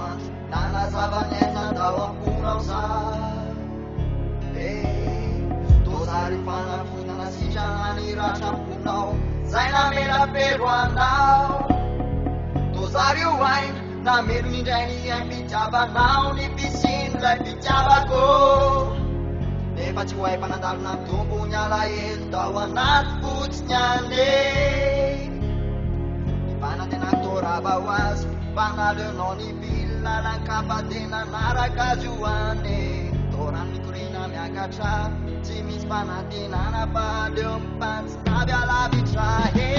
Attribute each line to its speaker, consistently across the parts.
Speaker 1: doan nana sabanena tawang punausa Tosari fanafuta na sijanani racha punau Zaina mera peruanau Tosari wine na mirmindani yang bicara nau ni pisin lai bicara ko Nepa ciwai panadal na tumpunya lain tawanat putsnya ne Panatin aktora bawas Panade noni villa la capadena nara kajuane Toran mikurina mi agacha Cimis panatina na padempan Stabi ala bitrahe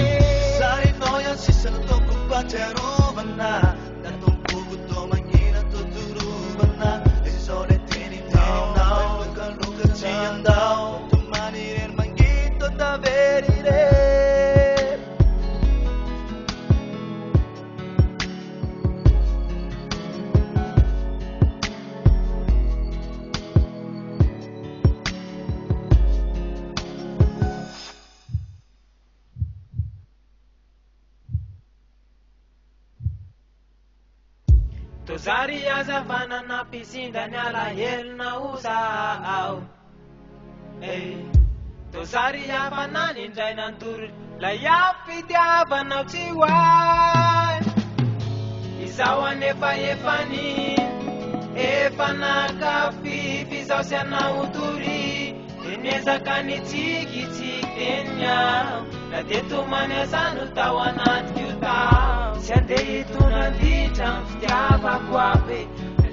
Speaker 2: Sari noyan sisal toko pateru bana Dan tumpu buto mangina tuturu bana Esi sore tini now Luka cian dao Tumaniren mangito taverire
Speaker 3: Tozari azavana na pisinda nyala hel na usao Tozari avana nindray nanturu La yafidiavana tsiwai Izao anefa efani Efana kafifi izao siana uturi Enezaka ni tsikitsikenya La tetomany azano tao anaty kiotao Sy andeha itonandritra ny fitiavako aby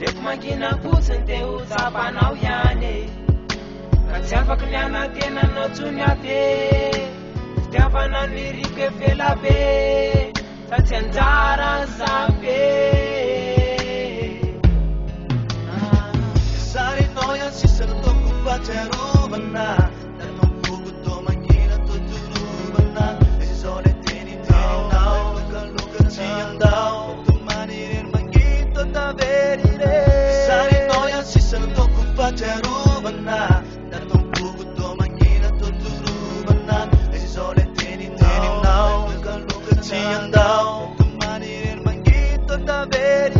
Speaker 3: Rehefa mangina fotsiny dia ho tsapanao ihany Ka tsy afaky ny anatenanao tsony ave Fitiavana ny riko efela be Sa tsy anjara zabe
Speaker 2: Sarinao yan sisal toko paterovana Dan tumpu buto mangina tuturubana Esi sore tini now Luka cian dao Tumaniren mangito taverire Sarinao yan sisal toko paterovana Dan tumpu buto mangina tuturubana Esi sore tini now Luka cian dao Tumaniren mangito taverire